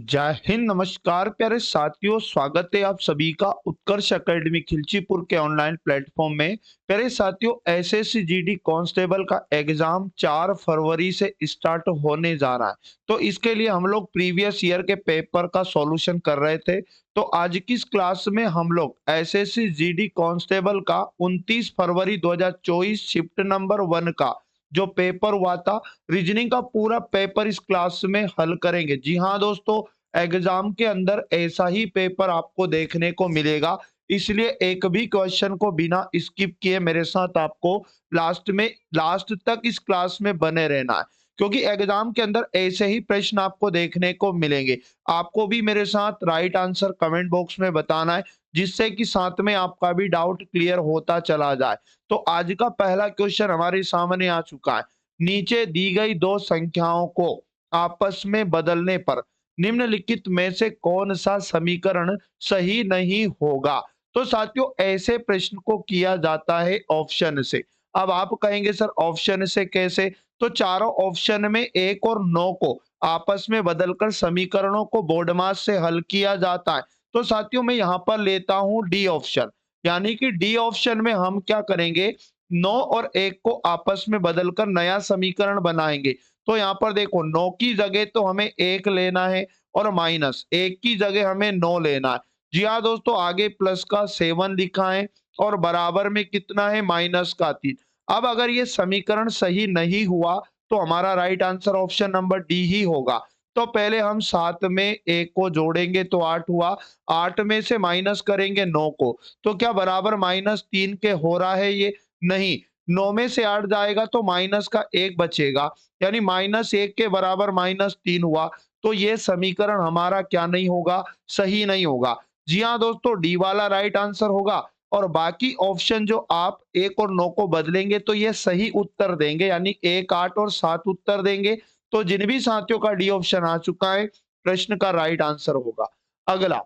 जय हिंद, नमस्कार प्यारे साथियों। स्वागत है आप सभी का उत्कर्ष एकेडमी खिलचीपुर के ऑनलाइन प्लेटफॉर्म में। प्यारे साथियों, एसएससी जीडी कांस्टेबल का एग्जाम 4 फरवरी से स्टार्ट होने जा रहा है। तो इसके लिए हम लोग प्रीवियस ईयर के पेपर का सॉल्यूशन कर रहे थे। तो आज की इस क्लास में हम लोग एसएससी जीडी कांस्टेबल का 29 फरवरी 2024 शिफ्ट नंबर 1 का जो पेपर हुआ था, रीजनिंग का पूरा पेपर इस क्लास में हल करेंगे। जी हाँ दोस्तों, एग्जाम के अंदर ऐसा ही पेपर आपको देखने को मिलेगा, इसलिए एक भी क्वेश्चन को बिना स्किप किए मेरे साथ आपको लास्ट तक इस क्लास में बने रहना है, क्योंकि एग्जाम के अंदर ऐसे ही प्रश्न आपको देखने को मिलेंगे। आपको भी मेरे साथ राइट आंसर कमेंट बॉक्स में बताना है, जिससे कि साथ में आपका भी डाउट क्लियर होता चला जाए। तो आज का पहला क्वेश्चन हमारे सामने आ चुका है। नीचे दी गई दो संख्याओं को आपस में बदलने पर निम्नलिखित में से कौन सा समीकरण सही नहीं होगा। तो साथियों, ऐसे प्रश्न को किया जाता है ऑप्शन से। अब आप कहेंगे सर ऑप्शन से कैसे? तो चारों ऑप्शन में 1 और 9 को आपस में बदलकर समीकरणों को बोर्डमास से हल किया जाता है। तो साथियों, मैं यहाँ पर लेता हूं डी ऑप्शन, यानी कि डी ऑप्शन में हम क्या करेंगे, 9 और 1 को आपस में बदलकर नया समीकरण बनाएंगे। तो यहाँ पर देखो, 9 की जगह तो हमें 1 लेना है और माइनस 1 की जगह हमें 9 लेना है। जी हाँ दोस्तों, आगे प्लस का 7 लिखा है और बराबर में कितना है, माइनस का 3। अब अगर ये समीकरण सही नहीं हुआ तो हमारा right answer option number D ही होगा। तो पहले हम 7 में 1 को जोड़ेंगे तो 8 हुआ, 8 में से माइनस करेंगे 9 को, तो क्या बराबर -3 के हो रहा है ये? नहीं। 9 में से 8 जाएगा तो माइनस का 1 बचेगा, यानी -1 के बराबर -3 हुआ। तो ये समीकरण हमारा क्या नहीं होगा, सही नहीं होगा। जी हाँ दोस्तों, डी वाला राइट आंसर होगा। और बाकी ऑप्शन जो आप 1 और 9 को बदलेंगे तो ये सही उत्तर देंगे, यानी 1, 8 और 7 उत्तर देंगे। तो जिन भी साथियों का डी ऑप्शन आ चुका है, प्रश्न का राइट आंसर होगा। अगला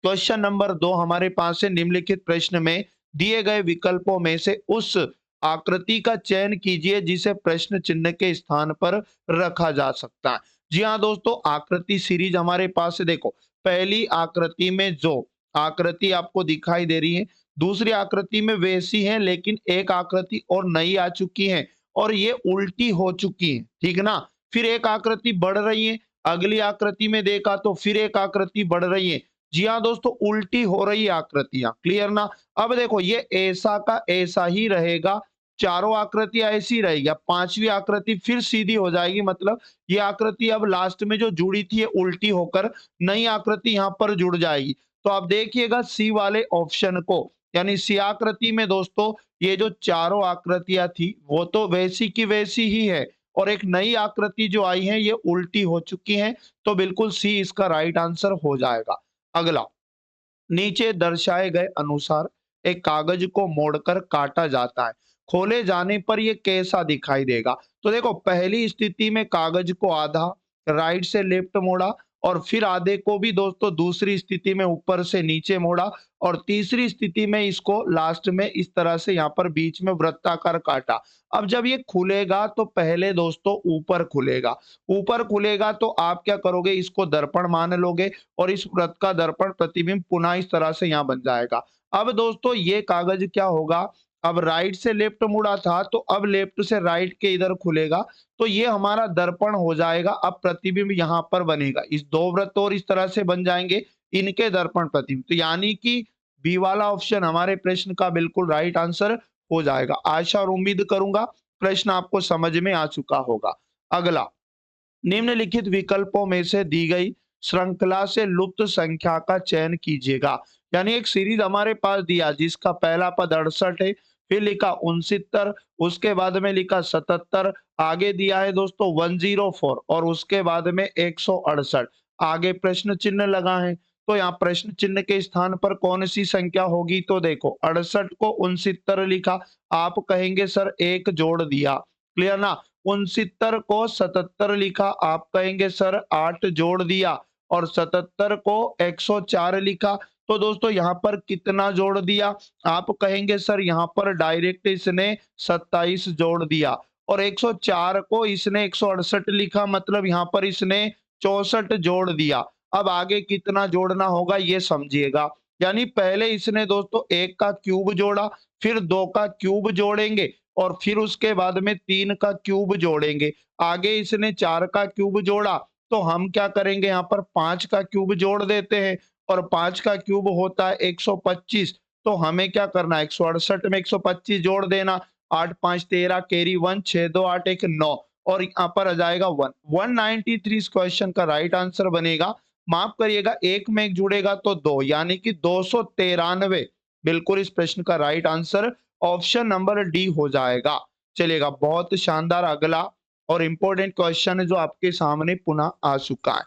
क्वेश्चन नंबर 2 हमारे पास है। निम्नलिखित प्रश्न में दिए गए विकल्पों में से उस आकृति का चयन कीजिए जिसे प्रश्न चिन्ह के स्थान पर रखा जा सकता है। जी हाँ दोस्तों, आकृति सीरीज हमारे पास है। देखो, पहली आकृति में जो आकृति आपको दिखाई दे रही है, दूसरी आकृति में वैसी है, लेकिन एक आकृति और नई आ चुकी है और ये उल्टी हो चुकी है, ठीक ना। फिर एक आकृति बढ़ रही है, अगली आकृति में देखा तो फिर एक आकृति बढ़ रही है। जी हाँ दोस्तों, उल्टी हो रही आकृतियां, क्लियर ना। अब देखो, ये ऐसा का ऐसा ही रहेगा, चारों आकृतियां ऐसी रहेगी। अब पांचवी आकृति फिर सीधी हो जाएगी, मतलब ये आकृति अब लास्ट में जो जुड़ी थी ये उल्टी होकर नई आकृति यहां पर जुड़ जाएगी। तो आप देखिएगा सी वाले ऑप्शन को, यानी सी आकृति में दोस्तों ये जो चारों आकृतियां थी वो तो वैसी की वैसी ही है, और एक नई आकृति जो आई है ये उल्टी हो चुकी है। तो बिल्कुल सी इसका राइट आंसर हो जाएगा। अगला, नीचे दर्शाए गए अनुसार एक कागज को मोड़कर काटा जाता है, खोले जाने पर यह कैसा दिखाई देगा। तो देखो, पहली स्थिति में कागज को आधा राइट से लेफ्ट मोड़ा, और फिर आधे को भी दोस्तों दूसरी स्थिति में ऊपर से नीचे मोड़ा, और तीसरी स्थिति में इसको लास्ट में इस तरह से यहाँ पर बीच में वृत्ताकार काटा। अब जब ये खुलेगा तो पहले दोस्तों ऊपर खुलेगा, ऊपर खुलेगा तो आप क्या करोगे, इसको दर्पण मान लोगे और इस वृत्त का दर्पण प्रतिबिंब पुनः इस तरह से यहाँ बन जाएगा। अब दोस्तों ये कागज क्या होगा, अब राइट से लेफ्ट मुड़ा था तो अब लेफ्ट से राइट के इधर खुलेगा, तो ये हमारा दर्पण हो जाएगा। अब प्रतिबिंब यहाँ पर बनेगा, इस दो वृत्त और इस तरह से बन जाएंगे, इनके दर्पण प्रतिबिंब। तो यानी कि बी वाला ऑप्शन हमारे प्रश्न का बिल्कुल राइट आंसर हो जाएगा। आशा और उम्मीद करूंगा प्रश्न आपको समझ में आ चुका होगा। अगला, निम्नलिखित विकल्पों में से दी गई श्रृंखला से लुप्त संख्या का चयन कीजिएगा। यानी एक सीरीज हमारे पास दिया जिसका पहला पद 68 है, फिर लिखा 69, उसके बाद में लिखा 77, आगे दिया है दोस्तों 104 और उसके बाद में 168, आगे प्रश्न चिन्ह लगा है। तो यहाँ प्रश्न चिन्ह के स्थान पर कौन सी संख्या होगी, तो देखो 68 को 69 लिखा, आप कहेंगे सर एक जोड़ दिया, क्लियर ना। 69 को 77 लिखा, आप कहेंगे सर 8 जोड़ दिया, और 77 को 104 लिखा, तो दोस्तों यहाँ पर कितना जोड़ दिया, आप कहेंगे सर यहाँ पर डायरेक्ट इसने 27 जोड़ दिया, और 104 को इसने 168 लिखा, मतलब यहाँ पर इसने 64 जोड़ दिया। अब आगे कितना जोड़ना होगा ये समझिएगा। यानी पहले इसने दोस्तों 1 का क्यूब जोड़ा, फिर 2 का क्यूब जोड़ेंगे और फिर उसके बाद में 3 का क्यूब जोड़ेंगे। आगे इसने 4 का क्यूब जोड़ा, तो हम क्या करेंगे यहाँ पर 5 का क्यूब जोड़ देते हैं और 5 का क्यूब होता है 125। तो हमें क्या करना है 168 में 125 जोड़ देना। 8 5 13 कैरी 1 6 2 8 1 9 और यहाँ पर आ जाएगा 1 193 इस क्वेश्चन का राइट आंसर बनेगा। माफ करिएगा, एक में एक जुड़ेगा तो दो, यानी कि 293 बिल्कुल इस प्रश्न का right answer option number D हो जाएगा। चलिएगा, बहुत शानदार अगला और इंपॉर्टेंट क्वेश्चन है जो आपके सामने पुनः आ चुका है।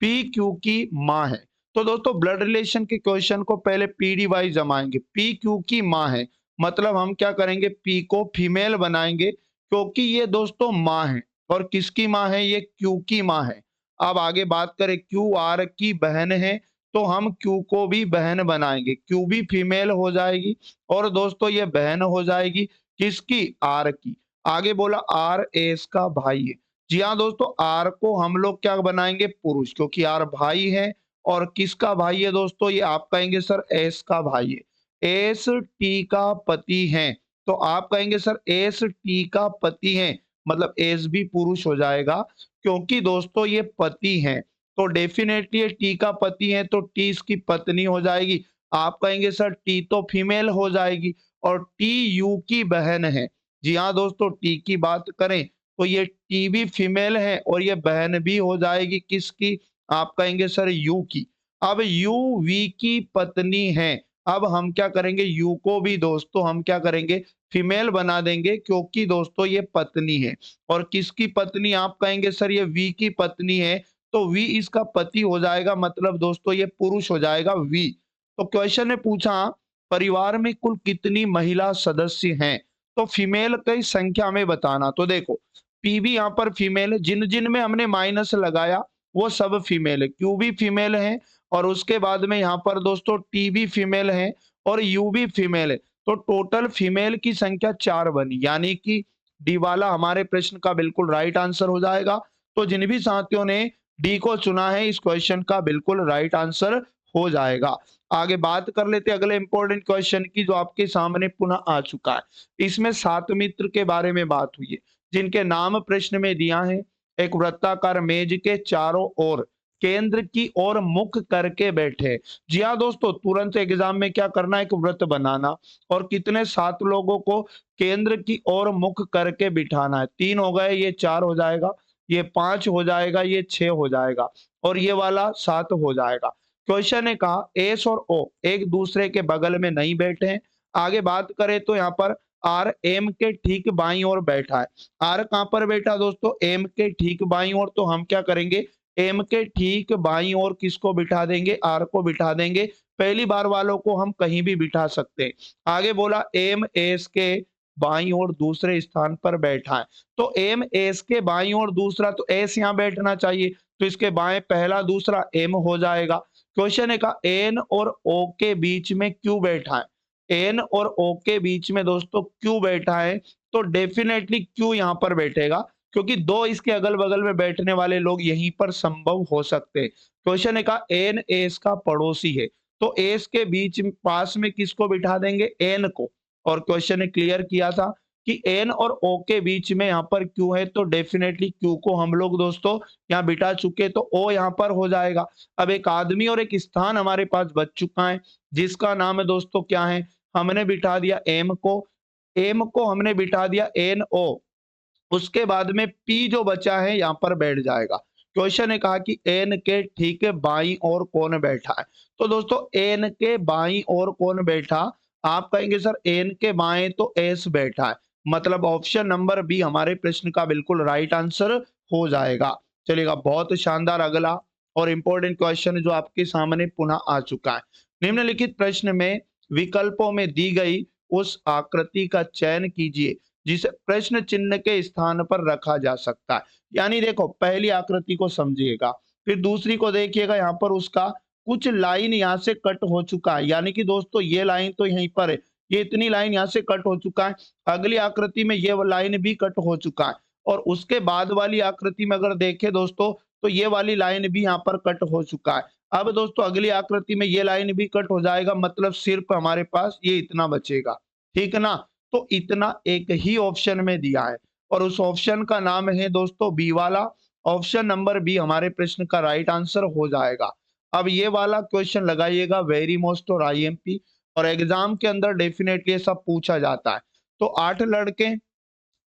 पी क्यू की माँ है। तो दोस्तों ब्लड रिलेशन के क्वेश्चन को पहले पीडी वाइज जमाएंगे। पी क्यू की माँ है मतलब हम क्या करेंगे, पी को फीमेल बनाएंगे क्योंकि ये दोस्तों माँ है। और किसकी माँ है, ये क्यू की माँ है। अब आगे बात करें, क्यू आर की बहन है तो हम क्यू को भी बहन बनाएंगे। क्यू भी फीमेल हो जाएगी और दोस्तों ये बहन हो जाएगी किसकी, आर की। आगे बोला आर एस का भाई है। जी हाँ दोस्तों, आर को हम लोग क्या बनाएंगे, पुरुष, क्योंकि आर भाई है। और किसका भाई है दोस्तों, ये आप कहेंगे सर एस का भाई है। एस टी का पति है। तो आप कहेंगे सर एस टी का पति है मतलब एस भी पुरुष हो जाएगा क्योंकि दोस्तों ये पति हैं। तो डेफिनेटली ये टी का पति है तो टी इसकी पत्नी हो जाएगी। आप कहेंगे सर टी तो फीमेल हो जाएगी और टी यू की बहन है। जी हाँ दोस्तों, टी की बात करें तो ये टी भी फीमेल है और ये बहन भी हो जाएगी किसकी, आप कहेंगे सर यू की। अब यू वी की पत्नी है। अब हम क्या करेंगे, यू को भी दोस्तों हम क्या करेंगे, फीमेल बना देंगे क्योंकि दोस्तों ये पत्नी है। और किसकी पत्नी, आप कहेंगे सर ये वी की पत्नी है तो वी इसका पति हो जाएगा मतलब दोस्तों ये पुरुष हो जाएगा वी। तो क्वेश्चन ने पूछा परिवार में कुल कितनी महिला सदस्य हैं, तो फीमेल की संख्या में बताना। तो देखो पी भी यहाँ पर फीमेल है, जिन जिन में हमने माइनस लगाया वो सब फीमेल है। क्यू भी फीमेल है और उसके बाद में यहाँ पर दोस्तों टी भी फीमेल है और यू भी फीमेल है। तो टोटल फीमेल की संख्या 4 बनी, यानी कि डी वाला हमारे प्रश्न का बिल्कुल राइट आंसर हो जाएगा। तो जिन भी साथियों ने डी को चुना है इस क्वेश्चन का बिल्कुल राइट आंसर हो जाएगा। आगे बात कर लेते हैं अगले इंपॉर्टेंट क्वेश्चन की जो आपके सामने पुनः आ चुका है। इसमें 7 मित्र के बारे में बात हुई है जिनके नाम प्रश्न में दिया है। एक वृत्ताकार मेज के चारों ओर केंद्र की ओर मुख करके बैठे। जी हाँ दोस्तों, तुरंत एग्जाम में क्या करना है, एक वृत्त बनाना और कितने 7 लोगों को केंद्र की ओर मुख करके बिठाना है। 3 हो गए, ये 4 हो जाएगा, ये 5 हो जाएगा, ये 6 हो जाएगा और ये वाला 7 हो जाएगा। क्वेश्चन ने कहा एस और ओ एक दूसरे के बगल में नहीं बैठे हैं। आगे बात करें तो यहाँ पर आर एम के ठीक बाईं ओर बैठा है। आर कहाँ पर बैठा दोस्तों, एम के ठीक बाईं ओर। तो हम क्या करेंगे, एम के ठीक बाईं ओर किसको बिठा देंगे, आर को बिठा देंगे। पहली बार वालों को हम कहीं भी बिठा सकते हैं। आगे बोला एम एस के बाईं ओर दूसरे स्थान पर बैठा है। तो एम एस के बाईं ओर दूसरा, तो एस यहाँ बैठना चाहिए तो इसके बाएं पहला दूसरा एम हो जाएगा। क्वेश्चन है का एन और ओ के बीच में क्यू बैठा है। एन और ओ के बीच में दोस्तों क्यू बैठा है तो डेफिनेटली क्यू यहाँ पर बैठेगा क्योंकि दो इसके अगल बगल में बैठने वाले लोग यहीं पर संभव हो सकते हैं। क्वेश्चन है का एन एस का पड़ोसी है तो एस के बीच पास में किसको बिठा देंगे, एन को। और क्वेश्चन ने क्लियर किया था कि एन और ओ के बीच में यहाँ पर क्यू है तो डेफिनेटली क्यू को हम लोग दोस्तों यहाँ बिठा चुके तो ओ यहाँ पर हो जाएगा। अब एक आदमी और एक स्थान हमारे पास बच चुका है जिसका नाम है दोस्तों क्या है, हमने बिठा दिया एम को। एम को हमने बिठा दिया एन ओ। उसके बाद में पी जो बचा है यहाँ पर बैठ जाएगा। क्वेश्चन ने कहा कि एन के ठीक बाईं ओर कौन बैठा है। तो दोस्तों एन के बाईं ओर कौन बैठा, आप कहेंगे सर एन के बाएं तो एस बैठा है मतलब ऑप्शन नंबर बी हमारे प्रश्न का बिल्कुल राइट आंसर हो जाएगा। चलिएगा, बहुत शानदार अगला और इंपॉर्टेंट क्वेश्चन जो आपके सामने पुनः आ चुका है। निम्नलिखित प्रश्न में विकल्पों में दी गई उस आकृति का चयन कीजिए जिसे प्रश्न चिन्ह के स्थान पर रखा जा सकता है। यानी देखो पहली आकृति को समझिएगा, फिर दूसरी को देखिएगा, यहाँ पर उसका कुछ लाइन यहाँ से कट हो चुका है, यानी कि दोस्तों ये लाइन तो यहीं पर है, ये इतनी लाइन यहाँ से कट हो चुका है। अगली आकृति में ये लाइन भी कट हो चुका है और उसके बाद वाली आकृति में अगर देखें दोस्तों तो ये वाली लाइन भी यहाँ पर कट हो चुका है। अब दोस्तों अगली आकृति में ये लाइन भी कट हो जाएगा, मतलब सिर्फ हमारे पास ये इतना बचेगा, ठीक है ना। तो इतना एक ही ऑप्शन में दिया है और उस ऑप्शन का नाम है दोस्तों बी वाला। ऑप्शन नंबर बी हमारे प्रश्न का राइट आंसर हो जाएगा। अब ये वाला क्वेश्चन लगाइएगा, वेरी मोस्ट और आईएमपी, और एग्जाम के अंदर डेफिनेटली ये सब पूछा जाता है। तो 8 लड़के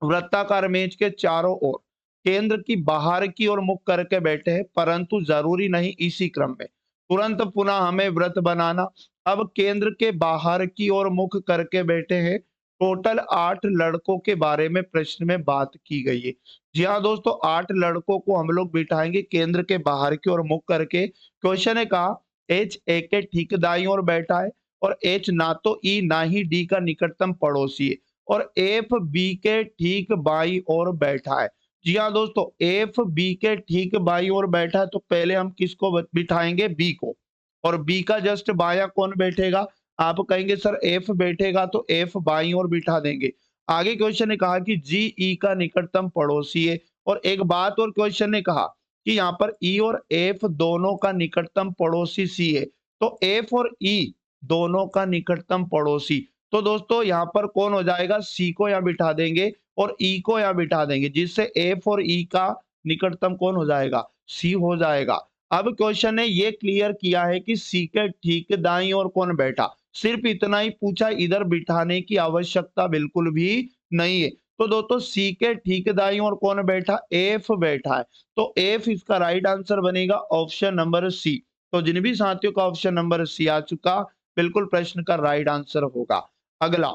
वृत्ताकार मेज के चारों ओर केंद्र की बाहर की ओर मुख करके बैठे हैं, परंतु जरूरी नहीं इसी क्रम में। तुरंत पुनः हमें व्रत बनाना। अब केंद्र के बाहर की ओर मुख करके बैठे हैं। टोटल 8 लड़कों के बारे में प्रश्न में बात की गई है। जी हाँ दोस्तों, 8 लड़कों को हम लोग बिठाएंगे केंद्र के बाहर की ओर मुख करके। क्वेश्चन ने कहा एच ए के ठीक दाईं ओर बैठा है और एच ना तो ई ना ही डी का निकटतम पड़ोसी है और एफ बी के ठीक बाई ओर बैठा है। जी हाँ दोस्तों, एफ बी के ठीक बाई ओर बैठा है, तो पहले हम किसको बिठाएंगे? बी को। और बी का जस्ट बाया कौन बैठेगा? आप कहेंगे सर एफ बैठेगा, तो एफ बाई ओर बिठा देंगे। आगे क्वेश्चन ने कहा कि जी ई का निकटतम पड़ोसी है। और एक बात और क्वेश्चन ने कहा कि यहाँ पर ई और एफ दोनों का निकटतम पड़ोसी सी है, तो एफ और ई दोनों का निकटतम पड़ोसी। तो दोस्तों यहाँ पर कौन हो जाएगा? सी को यहाँ बिठा देंगे और ई को यहाँ बिठा देंगे, जिससे एफ और ई का निकटतम कौन हो जाएगा? सी हो जाएगा। अब क्वेश्चन ने ये क्लियर किया है कि सी के ठीक दाईं ओर कौन बैठा, सिर्फ इतना ही पूछा, इधर बिठाने की आवश्यकता बिल्कुल भी नहीं है। तो दोस्तों सी के ठीक दाईं ओर कौन बैठा? एफ बैठा है, तो एफ इसका राइट आंसर बनेगा ऑप्शन नंबर सी। तो जिन भी साथियों का ऑप्शन नंबर सी आ चुका, बिल्कुल प्रश्न का राइट आंसर होगा। अगला,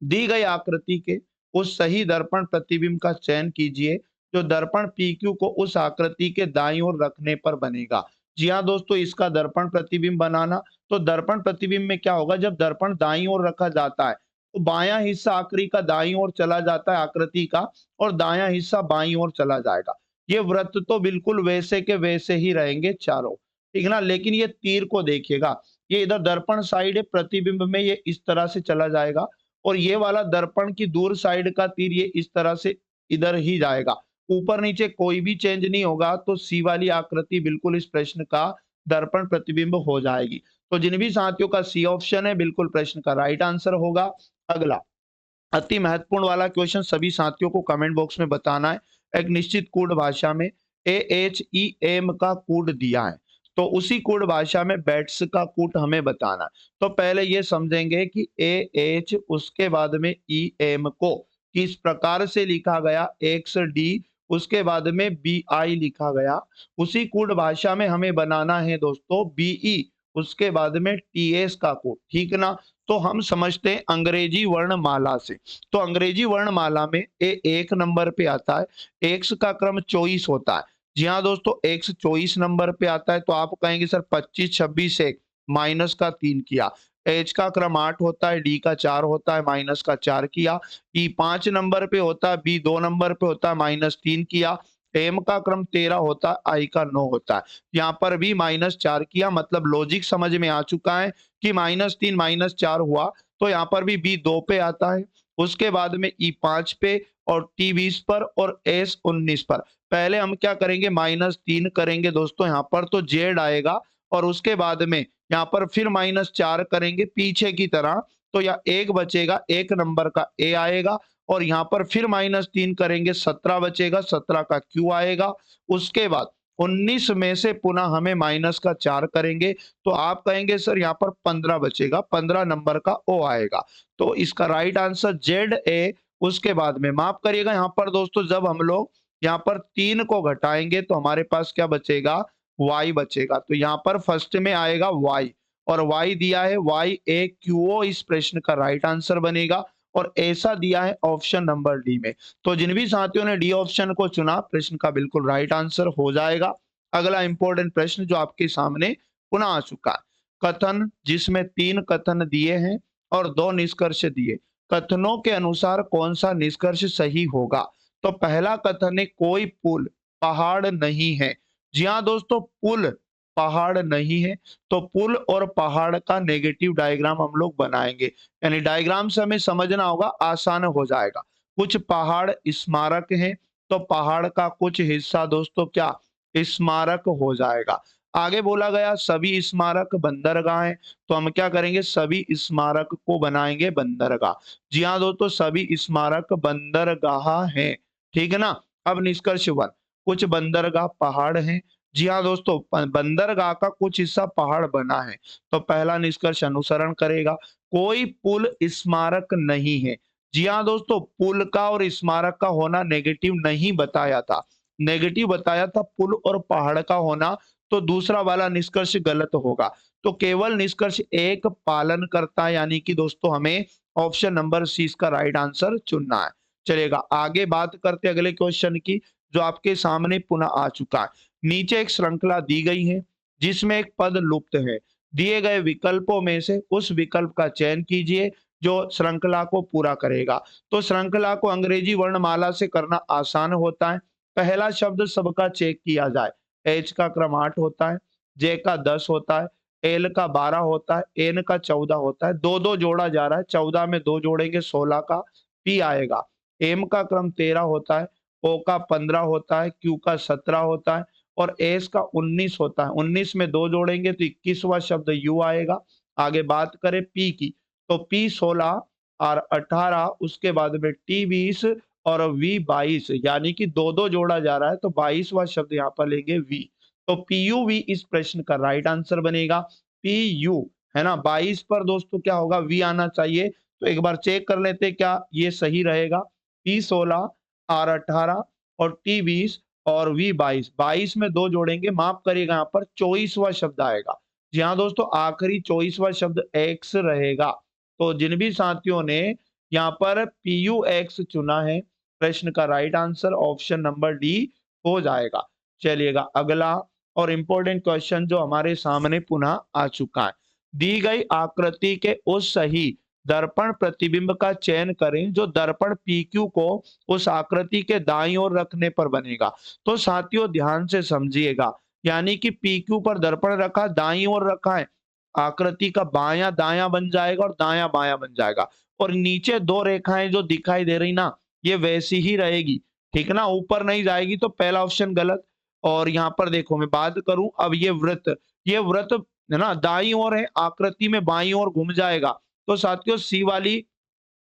दी गई आकृति के उस सही दर्पण प्रतिबिंब का चयन कीजिए जो दर्पण PQ को उस आकृति के दाईं ओर रखने पर बनेगा। जी हाँ दोस्तों, इसका दर्पण प्रतिबिंब बनाना, तो दर्पण प्रतिबिंब में क्या होगा? जब दर्पण दाईं ओर रखा जाता है तो बायां हिस्सा आकृति का दाईं ओर चला जाता है आकृति का, और दायां हिस्सा बाईं ओर चला जाएगा। ये वृत्त तो बिल्कुल वैसे के वैसे ही रहेंगे चारों, ठीक है ना। लेकिन ये तीर को देखिएगा, ये इधर दर्पण साइड है, प्रतिबिंब में ये इस तरह से चला जाएगा, और ये वाला दर्पण की दूर साइड का तीर ये इस तरह से इधर ही जाएगा, ऊपर नीचे कोई भी चेंज नहीं होगा। तो सी वाली आकृति बिल्कुल इस प्रश्न का दर्पण प्रतिबिंब हो जाएगी। तो जिन भी साथियों का सी ऑप्शन है, बिल्कुल प्रश्न का राइट आंसर होगा। अगला, अति महत्वपूर्ण वाला क्वेश्चन सभी साथियों को कमेंट बॉक्स में बताना है। एक निश्चित कोड भाषा में AHEM का कोड दिया है, तो उसी कोड भाषा में बैट्स का कोड हमें बताना है। तो पहले ये समझेंगे कि AH उसके बाद में EM को किस प्रकार से लिखा गया, XD उसके बाद में BI लिखा गया। उसी कोड भाषा में हमें बनाना है दोस्तों BE उसके बाद में TS का कोड, ठीक ना। तो हम समझते हैं अंग्रेजी वर्णमाला से। तो अंग्रेजी वर्णमाला में ए 1 नंबर पे आता है, एक्स का क्रम 24 होता है। जी हाँ दोस्तों, एक्स 24 नंबर पे आता है, तो आप कहेंगे सर 25 26 1 माइनस का 3 किया। एच का क्रम 8 होता है, डी का 4 होता है, माइनस का 4 किया। ई 5 नंबर पे होता है, बी 2 नंबर पे होता है, माइनस 3 किया। एम का क्रम 13 होता है, आई का 9 होता है। यहाँ पर भी -4 किया, मतलब लॉजिक समझ में आ चुका है कि -3 -4 हुआ, तो यहाँ पर भी बी 2 पे आता है। उसके बाद में ई 5 पे और टी 20 पर और एस 19 पर। पहले हम क्या करेंगे? -3 करेंगे दोस्तों, यहाँ पर तो जेड आएगा, और उसके बाद में यहाँ पर फिर -4 करेंगे पीछे की तरह, तो यहाँ 1 बचेगा, 1 नंबर का ए आएगा, और यहाँ पर फिर -3 करेंगे, 17 बचेगा, 17 का क्यू आएगा। उसके बाद 19 में से पुनः हमें माइनस का 4 करेंगे, तो आप कहेंगे सर यहाँ पर 15 बचेगा, 15 नंबर का ओ आएगा। तो इसका राइट आंसर जेड ए। उसके बाद में माफ करिएगा, यहाँ पर दोस्तों जब हम लोग यहाँ पर 3 को घटाएंगे तो हमारे पास क्या बचेगा? y बचेगा। तो यहाँ पर फर्स्ट में आएगा y, और y दिया है YAQO, इस प्रश्न का राइट आंसर बनेगा, और ऐसा दिया है ऑप्शन नंबर डी में। तो जिन भी साथियों ने डी ऑप्शन को चुना, प्रश्न का बिल्कुल राइट आंसर हो जाएगा। अगला इंपॉर्टेंट प्रश्न जो आपके सामने पुनः आ चुका है, कथन जिसमें 3 कथन दिए हैं और 2 निष्कर्ष दिए, कथनों के अनुसार कौन सा निष्कर्ष सही होगा? तो पहला कथन है कोई पुल पहाड़ नहीं है। जी हाँ दोस्तों, पुल पहाड़ नहीं है, तो पुल और पहाड़ का नेगेटिव डायग्राम हम लोग बनाएंगे, यानी डायग्राम से हमें समझना होगा, आसान हो जाएगा। कुछ पहाड़ स्मारक हैं, तो पहाड़ का कुछ हिस्सा दोस्तों क्या स्मारक हो जाएगा। आगे बोला गया सभी स्मारक बंदरगाह हैं, तो हम क्या करेंगे, सभी स्मारक को बनाएंगे बंदरगाह। जी हाँ दोस्तों, सभी स्मारक बंदरगाह हैं। ठीक है ना। अब निष्कर्ष 1, कुछ बंदरगाह पहाड़ हैं। जी हाँ दोस्तों, बंदरगाह का कुछ हिस्सा पहाड़ बना है। तो पहला निष्कर्ष अनुसरण करेगा। कोई पुल स्मारक नहीं है। जी हाँ दोस्तों, पुल का और स्मारक का होना नेगेटिव नहीं बताया था, नेगेटिव बताया था पुल और पहाड़ का होना। तो दूसरा वाला निष्कर्ष गलत होगा। तो केवल निष्कर्ष एक पालन करता है, यानी कि दोस्तों हमें ऑप्शन नंबर सी इसका राइट आंसर चुनना है। चलेगा, आगे बात करते अगले क्वेश्चन की, जो आपके सामने पुनः आ चुका है। नीचे एक श्रृंखला दी गई है जिसमें एक पद लुप्त है। दिए गए विकल्पों में से उस विकल्प का चयन कीजिए जो श्रृंखला को पूरा करेगा। तो श्रृंखला को अंग्रेजी वर्णमाला से करना आसान होता है। पहला शब्द सबका चेक किया जाए। एच का क्रम 8 होता है, जे का 10 होता है, एल का 12 होता है, एन का 14 होता है। दो दो जोड़ा जा रहा है, 14 में दो जोड़ेंगे 16 का पी आएगा। एम का क्रम 13 होता है, ओ का 15 होता है, क्यू का 17 होता है और एस का 19 होता है। 19 में दो जोड़ेंगे तो 21वां शब्द यू आएगा। आगे बात करें पी की, तो पी 16 और 18, उसके बाद में टी 20 और वी 22, यानी कि दो दो जोड़ा जा रहा है तो 22वां शब्द यहाँ पर लेंगे वी। तो पीयू वी इस प्रश्न का राइट आंसर बनेगा। पीयू है ना, 22 पर दोस्तों क्या होगा, वी आना चाहिए। तो एक बार चेक कर लेते क्या ये सही रहेगा। पी 16 आर 18 और टी 20 और वी 22, 22 में दो जोड़ेंगे, माफ करिएगा यहाँ पर 24वां शब्द आएगा। जी हाँ दोस्तों, आखिरी 24वां शब्द एक्स रहेगा। तो जिन भी साथियों ने यहाँ पर पीयू एक्स चुना है, प्रश्न का right answer option number D हो जाएगा। चलिएगा अगला और इंपॉर्टेंट क्वेश्चन जो हमारे सामने पुनः आ चुका है। दी गई आकृति के उस सही दर्पण प्रतिबिंब का चयन करें जो दर्पण पीक्यू को उस आकृति के दाईं ओर रखने पर बनेगा। तो साथियों ध्यान से समझिएगा, यानी कि पीक्यू पर दर्पण रखा, दाईं ओर रखा है, आकृति का बायां दायां बन जाएगा और दायां बायां बन जाएगा। और नीचे दो रेखाएं जो दिखाई दे रही ना, ये वैसी ही रहेगी। ठीक है ना, ऊपर नहीं जाएगी। तो पहला ऑप्शन गलत। और यहाँ पर देखो मैं बात करूं, अब ये व्रत है ना दाईं ओर है, आकृति में बाईं ओर घूम जाएगा। तो साथियों सी वाली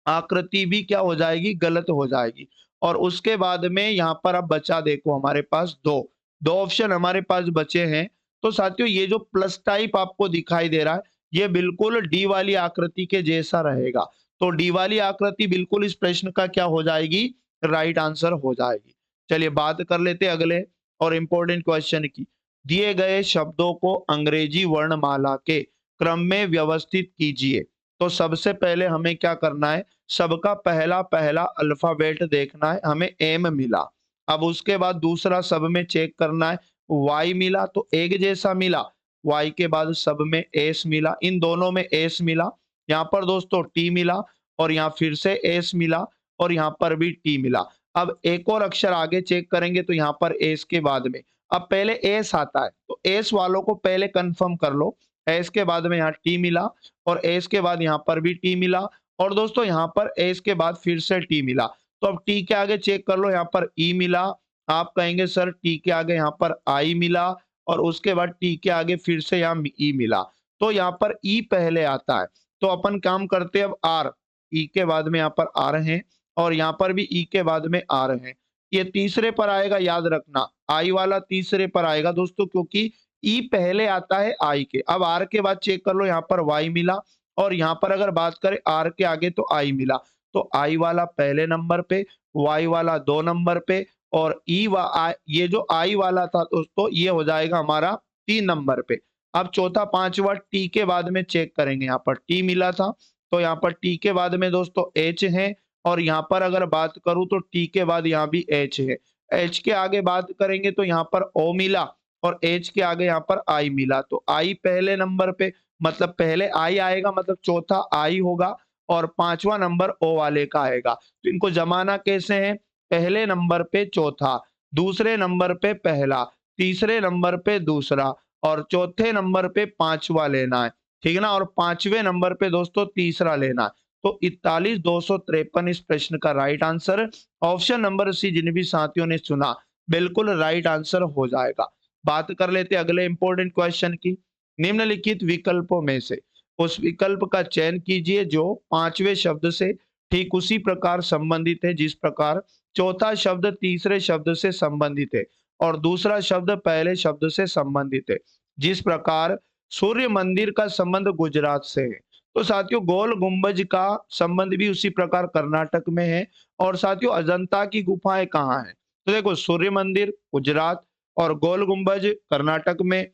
आकृति भी क्या हो जाएगी, गलत हो जाएगी। और उसके बाद में यहाँ पर अब बचा देखो हमारे पास दो दो ऑप्शन हमारे पास बचे हैं। तो साथियों ये जो प्लस टाइप आपको दिखाई दे रहा है, ये बिल्कुल डी वाली आकृति के जैसा रहेगा। तो डी वाली आकृति बिल्कुल इस प्रश्न का क्या हो जाएगी, राइट आंसर हो जाएगी। चलिए बात कर लेते हैं अगले और इंपॉर्टेंट क्वेश्चन की। दिए गए शब्दों को अंग्रेजी वर्णमाला के क्रम में व्यवस्थित कीजिए। तो सबसे पहले हमें क्या करना है, सबका पहला पहला अल्फाबेट देखना है, हमें एम मिला। अब उसके बाद दूसरा सब में चेक करना है, वाई मिला तो एक जैसा मिला। वाई के बाद सब में एस मिला, इन दोनों में एस मिला। यहाँ पर दोस्तों टी मिला और यहाँ फिर से एस मिला और यहाँ पर भी टी मिला। अब एक और अक्षर आगे चेक करेंगे तो यहाँ पर एस के बाद में अब पहले एस आता है, तो एस वालों को पहले कंफर्म कर लो। एस के बाद में यहाँ टी मिला और एस के बाद यहाँ पर भी टी मिला और दोस्तों यहाँ पर एस के बाद फिर से टी मिला। तो अब टी के आगे चेक कर लो, यहाँ पर ई मिला। आप कहेंगे सर टी के आगे यहाँ पर आई मिला और उसके बाद टी के आगे फिर से यहाँ ई मिला। तो यहाँ पर ई पहले आता है। तो अपन काम करते हैं अब आर, ई के बाद में यहाँ पर आ रहे हैं और यहाँ पर भी ई के बाद में आ रहे हैं। ये तीसरे पर आएगा, याद रखना आई वाला तीसरे पर आएगा दोस्तों, क्योंकि ई पहले आता है आई के। अब आर के बाद चेक कर लो, यहाँ पर वाई मिला और यहाँ पर अगर बात करें आर के आगे तो आई मिला। तो आई वाला पहले नंबर पे, वाई वाला 2 नंबर पे और ये जो आई वाला था दोस्तों ये हो जाएगा हमारा 3 नंबर पे। अब चौथा पांचवा टी के बाद में चेक करेंगे, यहाँ पर टी मिला था तो यहाँ पर टी के बाद में दोस्तों एच है और यहाँ पर अगर बात करूं तो टी के बाद यहाँ भी एच है। एच के आगे बात करेंगे तो यहाँ पर ओ मिला और एच के आगे यहाँ पर आई मिला। तो आई पहले नंबर पे, मतलब पहले आई आएगा, मतलब चौथा आई होगा और पांचवा नंबर ओ वाले का आएगा। तो इनको जमाना कैसे है, पहले नंबर पे चौथा, दूसरे नंबर पे पहला, तीसरे नंबर पे दूसरा और चौथे नंबर पे पांचवा लेना है। ठीक है ना, और पांचवें नंबर पे दोस्तों तीसरा लेना है। तो 41,253 इस प्रश्न का right answer. Option number C जिन भी साथियों ने चुना बिल्कुल राइट आंसर हो जाएगा। बात कर लेते हैं अगले इंपॉर्टेंट क्वेश्चन की। निम्नलिखित विकल्पों में से उस विकल्प का चयन कीजिए जो पांचवें शब्द से ठीक उसी प्रकार संबंधित है जिस प्रकार चौथा शब्द तीसरे शब्द से संबंधित है और दूसरा शब्द पहले शब्द से संबंधित है। जिस प्रकार सूर्य मंदिर का संबंध गुजरात से है, तो साथियों गोल गुंबज का संबंध भी उसी प्रकार कर्नाटक में है। और साथियों अजंता की गुफाएं कहाँ हैं? तो देखो सूर्य मंदिर गुजरात और गोल गुंबज कर्नाटक में,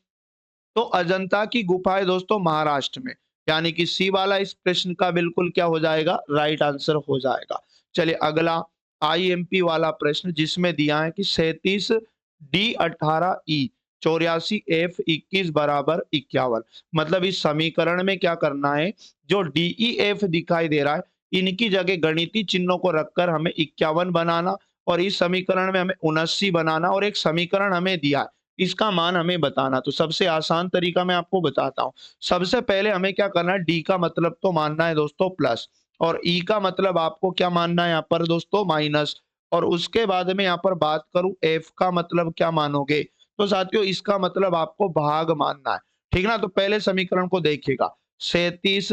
तो अजंता की गुफाएं दोस्तों महाराष्ट्र में। यानी कि सी वाला इस प्रश्न का बिल्कुल क्या हो जाएगा, राइट आंसर हो जाएगा। चलिए अगला आईएमपी वाला प्रश्न जिसमें दिया है कि 37 डी 18 ई 84 एफ 21 बराबर 51। मतलब इस समीकरण में क्या करना है, जो डी ई एफ दिखाई दे रहा है इनकी जगह गणितीय चिन्हों को रखकर हमें 51 बनाना और इस समीकरण में हमें 79 बनाना और एक समीकरण हमें दिया है इसका मान हमें बताना। तो सबसे आसान तरीका मैं आपको बताता हूँ। सबसे पहले हमें क्या करना है, डी का मतलब तो मानना है दोस्तों प्लस और ई का मतलब आपको क्या मानना है यहाँ पर दोस्तों माइनस। और उसके बाद में यहाँ पर बात करूं एफ का मतलब क्या मानोगे, तो साथियों इसका मतलब आपको भाग मानना है। ठीक ना, तो पहले समीकरण को देखिएगा 37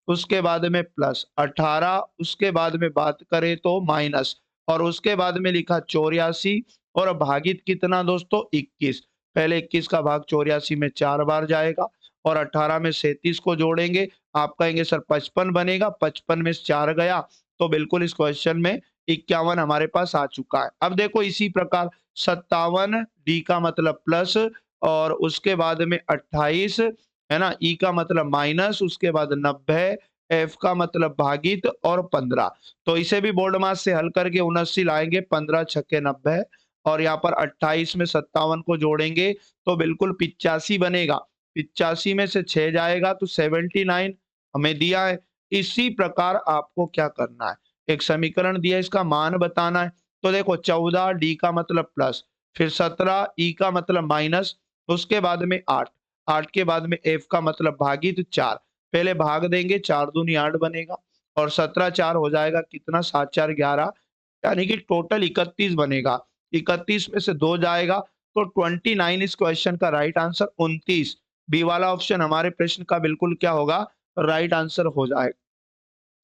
उसके बाद में प्लस 18 उसके बाद में बात करें तो माइनस और उसके बाद में लिखा 84 और भागित कितना दोस्तों 21। पहले 21 का भाग 84 में 4 बार जाएगा और 18 में 37 को जोड़ेंगे, आप कहेंगे सर 55 बनेगा, 55 में से 4 गया तो बिल्कुल इस क्वेश्चन में 51 हमारे पास आ चुका है। अब देखो इसी प्रकार 57 डी का मतलब प्लस और उसके बाद में 28 है ना, ई का मतलब माइनस उसके बाद 90 एफ का मतलब भागित और 15। तो इसे भी बोर्ड मास से हल करके 79 लाएंगे, 15 छक्के 90 और यहाँ पर 28 में 57 को जोड़ेंगे तो बिल्कुल 85 बनेगा। 85 में से 6 जाएगा तो 79 हमें दिया है। इसी प्रकार आपको क्या करना है, एक समीकरण दिया है इसका मान बताना है। तो देखो 14 डी का मतलब प्लस, फिर 17 ई का मतलब माइनस, उसके बाद में 8, 8 के बाद में एफ का मतलब भागित 4। पहले भाग देंगे 4 दूनी 8 बनेगा और 17 4 हो जाएगा कितना 7 4 11 यानी कि टोटल 31 बनेगा। 31 में से 2 जाएगा तो 29 इस क्वेश्चन का राइट आंसर 29 बी वाला ऑप्शन हमारे प्रश्न का बिल्कुल क्या होगा, राइट आंसर हो जाएगा।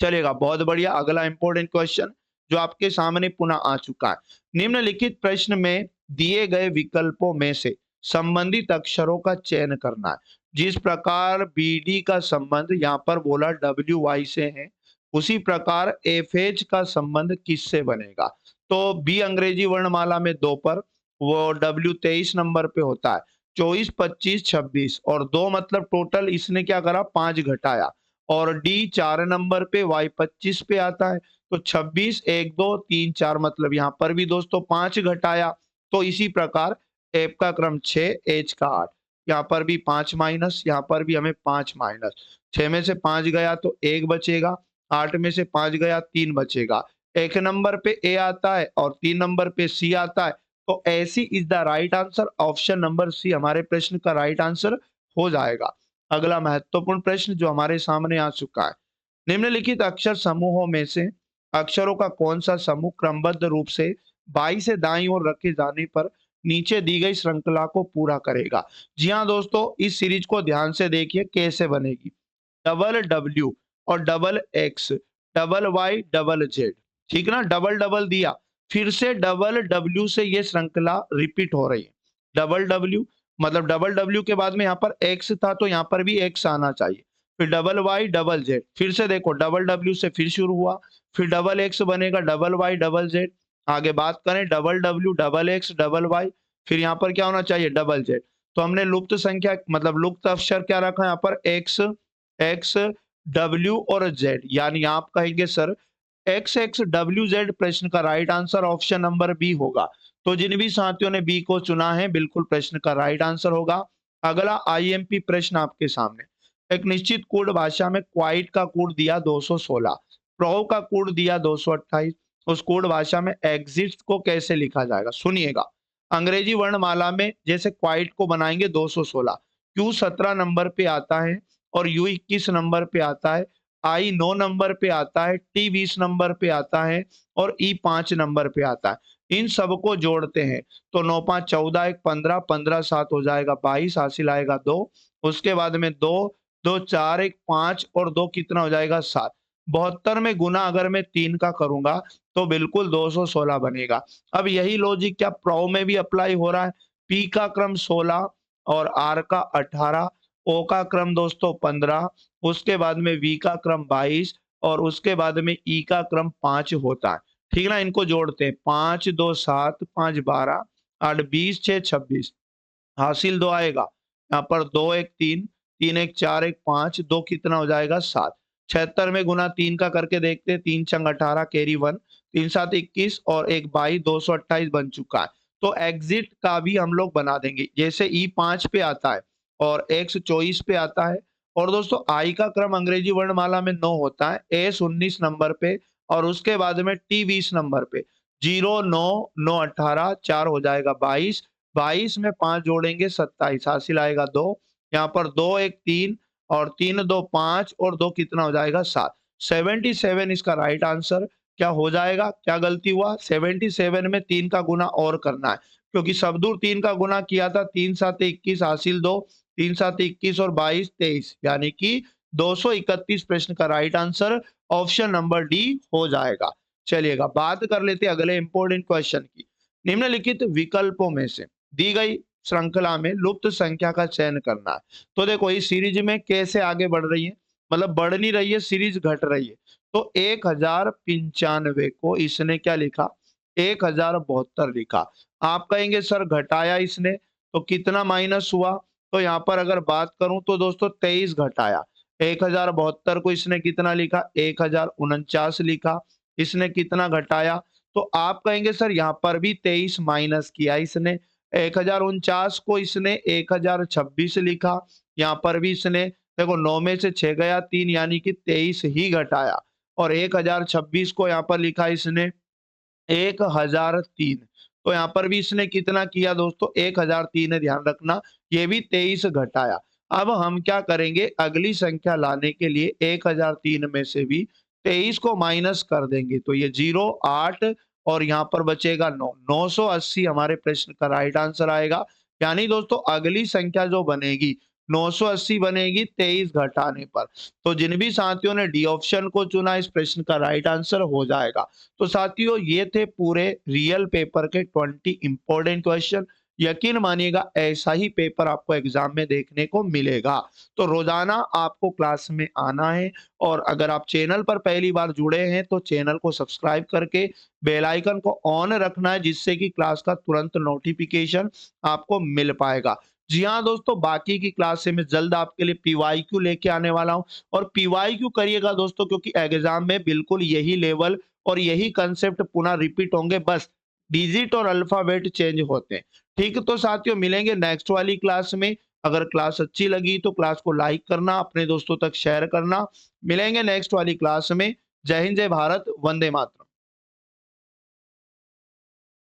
चलेगा बहुत बढ़िया। अगला इंपॉर्टेंट क्वेश्चन जो आपके सामने पुनः आ चुका है। निम्नलिखित प्रश्न में दिए गए विकल्पों में से संबंधित अक्षरों का चयन करना है। जिस प्रकार बी डी का संबंध यहाँ पर बोला डब्ल्यू वाई से है, उसी प्रकार एफ एच का संबंध किससे बनेगा। तो बी अंग्रेजी वर्णमाला में 2 पर, वो डब्ल्यू 23 नंबर पे होता है, 24 25 26 और 2 मतलब टोटल इसने क्या करा 5 घटाया और डी 4 नंबर पे वाई 25 पे आता है तो 26 1 2 3 4 मतलब यहाँ पर भी दोस्तों 5 घटाया। तो इसी प्रकार एफ का क्रम 6 एच का 8, यहाँ पर भी 5 माइनस, यहाँ पर भी हमें 5 माइनस, 6 में से 5 गया तो 1 बचेगा, 8 में से 5 गया 3 बचेगा। 1 नंबर पे ए आता है और 3 नंबर पे सी आता है तो ऐसी is the right answer, option number C हमारे प्रश्न का राइट आंसर हो जाएगा। अगला महत्वपूर्ण प्रश्न जो हमारे सामने आ चुका है। निम्नलिखित अक्षर समूहों में से अक्षरों का कौन सा समूह क्रमबद्ध रूप से बाईं से दाईं ओर रखे जाने पर नीचे दी गई श्रृंखला को पूरा करेगा। जी हाँ दोस्तों, इस सीरीज को ध्यान से देखिए कैसे बनेगी। डबल डब्ल्यू और double X, double Y double Z, ठीक ना, डबल डबल दिया, फिर से डबल डब्ल्यू से ये श्रृंखला रिपीट हो रही है। डबल डब्ल्यू मतलब डबल डब्ल्यू के बाद में यहाँ पर एक्स था तो यहाँ पर भी एक्स आना चाहिए, फिर डबल वाई डबल जेड, फिर से देखो डबल डब्ल्यू से फिर शुरू हुआ, फिर डबल एक्स बनेगा, डबल वाई डबल जेड, आगे बात करें double W double X double Y, फिर यहाँ पर क्या होना चाहिए डबल जेड। तो हमने लुप्त संख्या मतलब लुप्त अक्षर क्या रखा है यहाँ पर एक्स, एक्स डब्ल्यू और जेड, यानी आप कहेंगे sir X X W Z प्रश्न का right answer option number B होगा। तो जिन भी साथियों ने बी को चुना है बिल्कुल प्रश्न का राइट आंसर होगा। अगला आईएमपी प्रश्न आपके सामने। एक निश्चित कोड भाषा में क्वाइट का कोड दिया 216, प्रो का कोड दिया 228, उस कोड भाषा में एग्जिट को कैसे लिखा जाएगा सुनिएगा। अंग्रेजी वर्णमाला में जैसे क्वाइट को बनाएंगे 216, क्यू 17 नंबर पे आता है और यू 21 नंबर पे आता है, आई 9 नंबर पे आता है, टी 20 नंबर पे आता है और ई 5 नंबर पे आता है। इन सबको जोड़ते हैं तो 9 5 14 1 15, 15 7 हो जाएगा 22, हासिल आएगा 2। उसके बाद में 2, 2 4 1 5 और 2 कितना हो जाएगा 7। 72 में गुना अगर मैं 3 का करूँगा तो बिल्कुल 216 बनेगा। अब यही लॉजिक क्या प्रो में भी अप्लाई हो रहा है? पी का क्रम 16 और आर का 18, ओ का क्रम दोस्तों 15, उसके बाद में वी का क्रम 22 और उसके बाद में ई का क्रम 5 होता है। ठीक है ना? इनको जोड़ते हैं 5 2 7 5 12 8 20 6 26, हासिल 2 आएगा। यहाँ पर 2 1 3, 3 1 4 1 5, 2 कितना हो जाएगा 7। 76 में गुना 3 का करके देखते हैं, 3 छंग 18 कैरी 1, 3 7 21 और 1 22, 228 बन चुका है। तो एग्जिट का भी हम लोग बना देंगे। जैसे ई 5 पे आता है और एक्स 24 पे आता है और दोस्तों आई का क्रम अंग्रेजी वर्णमाला में 9 होता है, एस 19 नंबर पे और उसके बाद में टी 20 नंबर पे। 0 9 9 18, 4 हो जाएगा 22, 22 में 5 जोड़ेंगे 27, हासिल आएगा 2। यहाँ पर 2 1 3 और 3 2 5 और 2 कितना हो जाएगा 7। 77 इसका राइट आंसर क्या हो जाएगा? क्या गलती हुआ? 77 में 3 का गुना और करना है क्योंकि सब दूर 3 का गुना किया था, 3 7 21 हासिल 2, 3 7 21 और 22 23 यानी कि 231 प्रश्न का right answer option number D हो जाएगा। चलिएगा बात कर लेते हैं अगले इंपॉर्टेंट क्वेश्चन की। निम्नलिखित विकल्पों में से दी गई श्रृंखला में लुप्त संख्या का चयन करना है। तो देखो इस सीरीज में कैसे आगे बढ़ रही है, मतलब बढ़ नहीं रही है, सीरीज घट रही है। तो 1095 को इसने क्या लिखा? 1072 लिखा। आप कहेंगे सर घटाया इसने तो कितना माइनस हुआ? तो यहाँ पर अगर बात करूं तो दोस्तों 23 घटाया। 1072 को इसने कितना लिखा? 1049 लिखा। इसने कितना घटाया? तो आप कहेंगे सर यहाँ पर भी 23 माइनस किया इसने। 1049 को इसने 1026 लिखा। यहाँ पर भी इसने देखो 9 में से 6 गया 3 यानी कि 23 ही घटाया और 1026 को यहाँ पर लिखा इसने 1003। तो यहाँ पर भी इसने कितना किया दोस्तों? 1003 है, ध्यान रखना, ये भी 23 घटाया। अब हम क्या करेंगे? अगली संख्या लाने के लिए 1003 में से भी 23 को माइनस कर देंगे तो ये 0 8 और यहाँ पर बचेगा 9, 980 हमारे प्रश्न का राइट आंसर आएगा। यानी दोस्तों अगली संख्या जो बनेगी 980 बनेगी 23 घटाने पर। तो जिन भी साथियों ने डी ऑप्शन को चुना इस प्रश्न का राइट आंसर हो जाएगा। तो साथियों ये थे पूरे रियल पेपर के 20 इंपॉर्टेंट क्वेश्चन। यकीन मानिएगा ऐसा ही पेपर आपको एग्जाम में देखने को मिलेगा। तो रोजाना आपको क्लास में आना है और अगर आप चैनल पर पहली बार जुड़े हैं तो चैनल को सब्सक्राइब करके बेल आइकन को ऑन रखना है जिससे कि क्लास का तुरंत नोटिफिकेशन आपको मिल पाएगा। जी हाँ दोस्तों, बाकी की क्लास से मैं जल्द आपके लिए पीवाईक्यू लेके आने वाला हूँ और पीवाईक्यू करिएगा दोस्तों क्योंकि एग्जाम में बिल्कुल यही लेवल और यही कंसेप्ट पुनः रिपीट होंगे, बस डिजिट और अल्फाबेट चेंज होते हैं। ठीक है, तो साथियों मिलेंगे नेक्स्ट वाली क्लास में। अगर क्लास अच्छी लगी तो क्लास को लाइक करना, अपने दोस्तों तक शेयर करना। मिलेंगे नेक्स्ट वाली क्लास में। जय हिंद, जय भारत, वंदे मातरम।